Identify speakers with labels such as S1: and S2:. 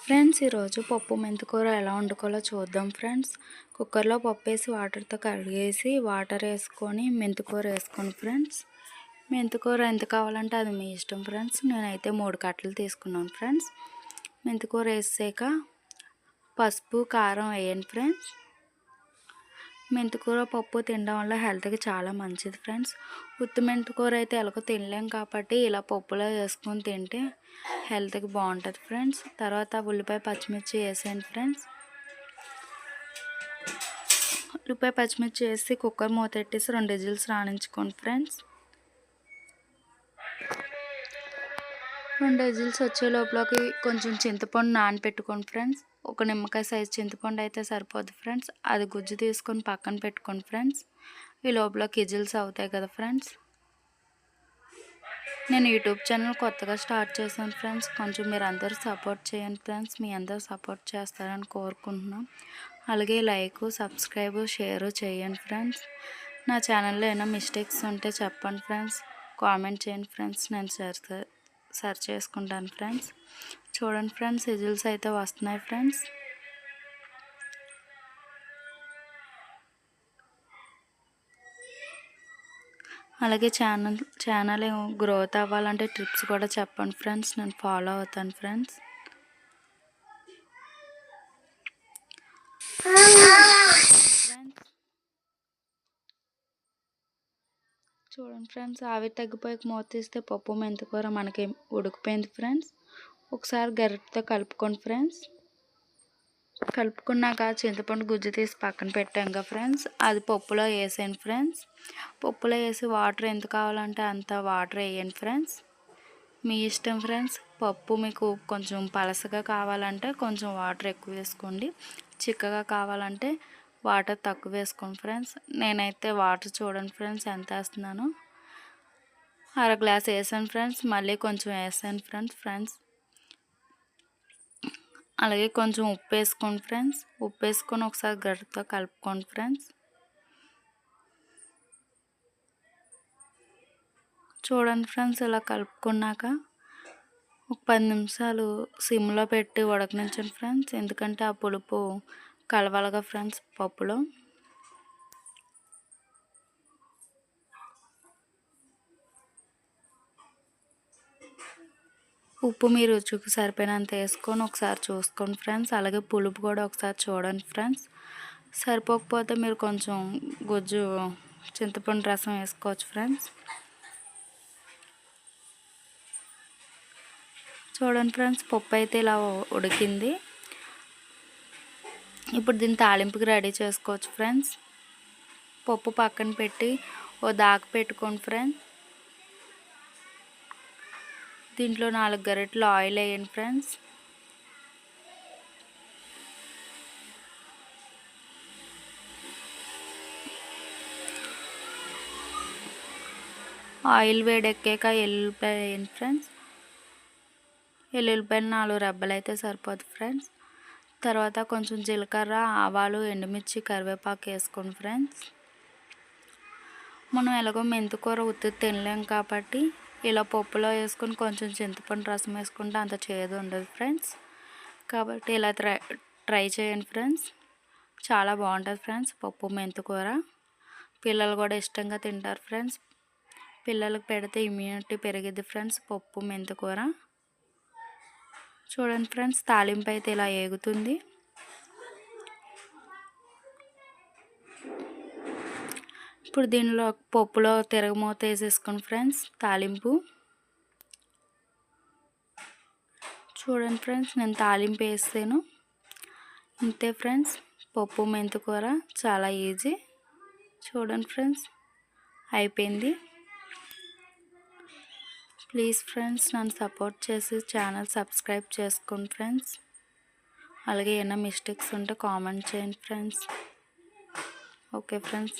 S1: Friends, ఈరోజు పప్పు మెంతికూర ఎలా వండుకోవాలో చూద్దాం ఫ్రెండ్స్. కుక్కర్లో పప్పు వేసి వాటర్తో కడిగేసి వాటర్ వేసుకొని మెంతికూర వేసుకోండి ఫ్రెండ్స్. మెంతికూర ఎంత కావాలంటే అది మీ ఇష్టం ఫ్రెండ్స్. నేనైతే 3 కట్టలు తీసుకున్నాను ఫ్రెండ్స్. మెంతికూర వేసాక పసుపు కారం వేయండి ఫ్రెండ్స్. మెంతికూర పప్పు తినడం వల్ల హెల్త్కి చాలా మంచిది ఫ్రెండ్స్. ఉత్తి మెంతికూర అయితే ఎలాగో తినలేం కాబట్టి ఇలా పప్పులో వేసుకొని తింటే హెల్త్కి బాగుంటుంది ఫ్రెండ్స్. తర్వాత ఉల్లిపాయ పచ్చిమిర్చి వేసేయండి ఫ్రెండ్స్. ఉల్లిపాయ పచ్చిమిర్చి వేసి కుక్కర్ మూత పెట్టేసి 2 విజిల్స్ రాణించుకోండి ఫ్రెండ్స్. 2 విజిల్స్ వచ్చే లోపలకి కొంచెం చింతపండు నానపెట్టుకోండి ఫ్రెండ్స్. ఒక నిమ్మకాయ సైజు చింతపండు అయితే సరిపోద్ది ఫ్రెండ్స్. అది గుజ్జు తీసుకొని పక్కన పెట్టుకోండి ఫ్రెండ్స్. ఈ లోపలకి విజిల్స్ అవుతాయి కదా ఫ్రెండ్స్. నేను యూట్యూబ్ ఛానల్ కొత్తగా స్టార్ట్ చేశాను ఫ్రెండ్స్. కొంచెం మీరు అందరూ సపోర్ట్ చేయండి ఫ్రెండ్స్. మీ అందరూ సపోర్ట్ చేస్తారని కోరుకుంటున్నాం. అలాగే లైక్, సబ్స్క్రైబ్, షేర్ చేయండి ఫ్రెండ్స్. నా ఛానల్లో ఏమైనా మిస్టేక్స్ ఉంటే చెప్పండి ఫ్రెండ్స్. కామెంట్ చేయండి ఫ్రెండ్స్. నేను సర్చ్ చేసుకుంటాను ఫ్రెండ్స్. చూడండి ఫ్రెండ్స్, విజిల్స్ అయితే వస్తున్నాయి ఫ్రెండ్స్. అలాగే ఛానల్ గ్రోత్ అవ్వాలంటే టిప్స్ కూడా చెప్పండి ఫ్రెండ్స్. నేను ఫాలో అవుతాను ఫ్రెండ్స్. చూడండి ఫ్రెండ్స్, ఆవిరి తగ్గిపోయాక మూత తీస్తే పప్పు మెంతికూర మనకి ఉడికిపోయింది ఫ్రెండ్స్. ఒకసారి గరిటెతో కలుపుకోండి ఫ్రెండ్స్. కలుపుకున్నాక చింతపండు గుజ్జు తీసి పక్కన పెట్టాం కదా ఫ్రెండ్స్. అది పప్పులో వేసేయండి ఫ్రెండ్స్. పప్పులో వేసి వాటర్ ఎంత కావాలంటే అంత వాటర్ వేయండి ఫ్రెండ్స్. మీ ఇష్టం ఫ్రెండ్స్. పప్పు మీకు కొంచెం పలసగా కావాలంటే కొంచెం వాటర్ ఎక్కువ వేసుకోండి. చిక్కగా కావాలంటే వాటర్ తక్కువ వేసుకోండి ఫ్రెండ్స్. నేనైతే వాటర్ చూడండి ఫ్రెండ్స్ ఎంత వేస్తున్నాను. 1/2 గ్లాస్ వేసాను ఫ్రెండ్స్. మళ్ళీ కొంచెం వేసాను ఫ్రెండ్స్. అలాగే కొంచెం ఉప్పు వేసుకోండి ఫ్రెండ్స్. ఉప్పు వేసుకొని ఒకసారి గరిటెతో కలుపుకోండి ఫ్రెండ్స్. చూడండి ఫ్రెండ్స్, ఇలా కలుపుకున్నాక ఒక 10 నిమిషాలు సిమ్లో పెట్టి ఉడకనించండి ఫ్రెండ్స్. ఎందుకంటే ఆ పులుపు కలవాలిగా ఫ్రెండ్స్ పప్పులో. ఉప్పు మీ రుచికి సరిపోయినంత వేసుకొని ఒకసారి చూసుకోండి ఫ్రెండ్స్. అలాగే పులుపు కూడా ఒకసారి చూడండి ఫ్రెండ్స్. సరిపోకపోతే మీరు కొంచెం గుజ్జు చింతపండు రసం వేసుకోవచ్చు ఫ్రెండ్స్. చూడండి ఫ్రెండ్స్, పప్పు అయితే ఇలా ఉడికింది. ఇప్పుడు దీన్ని తాలింపుకి రెడీ చేసుకోవచ్చు ఫ్రెండ్స్. పప్పు పక్కన పెట్టి దాకా పెట్టుకోండి ఫ్రెండ్స్. దీంట్లో 4 గరిటెలు ఆయిల్ వేయండి ఫ్రెండ్స్. ఆయిల్ వేడెక్కాక ఎల్లుల్లిపాయ వేయండి ఫ్రెండ్స్. ఎల్లుల్లిపాయలు 4 రెబ్బలు అయితే సరిపోదు ఫ్రెండ్స్. తర్వాత కొంచెం జీలకర్ర, ఆవాలు, ఎండుమిర్చి, కరివేపాకు వేసుకోండి ఫ్రెండ్స్. మనం ఎలాగో మెంతికూర ఉత్తి తినలేం కాబట్టి ఇలా పప్పులో వేసుకొని కొంచెం చింతపండు రసం వేసుకుంటే అంత చేదు ఉండదు ఫ్రెండ్స్. కాబట్టి ఇలా ట్రై చేయండి ఫ్రెండ్స్. చాలా బాగుంటుంది ఫ్రెండ్స్ పప్పు మెంతికూర. పిల్లలు కూడా ఇష్టంగా తింటారు ఫ్రెండ్స్. పిల్లలకు పెడితే ఇమ్యూనిటీ పెరిగిద్ది ఫ్రెండ్స్ పప్పు మెంతికూర. చూడండి ఫ్రెండ్స్, తాలింపు అయితే ఇలా ఏగుతుంది. ఇప్పుడు దీనిలో పప్పులో తిరగమూత వేసేసుకోండి ఫ్రెండ్స్. తాలింపు చూడండి ఫ్రెండ్స్, నేను తాలింపు వేస్తాను. ఇంతే ఫ్రెండ్స్, పప్పు మెంతికూర చాలా ఈజీ. చూడండి ఫ్రెండ్స్, అయిపోయింది. ప్లీజ్ ఫ్రెండ్స్, నన్ను సపోర్ట్ చేసి ఛానల్ సబ్స్క్రైబ్ చేసుకోండి ఫ్రెండ్స్. అలాగే ఏమైనా మిస్టేక్స్ ఉంటే కామెంట్ చేయండి ఫ్రెండ్స్. Okay friends.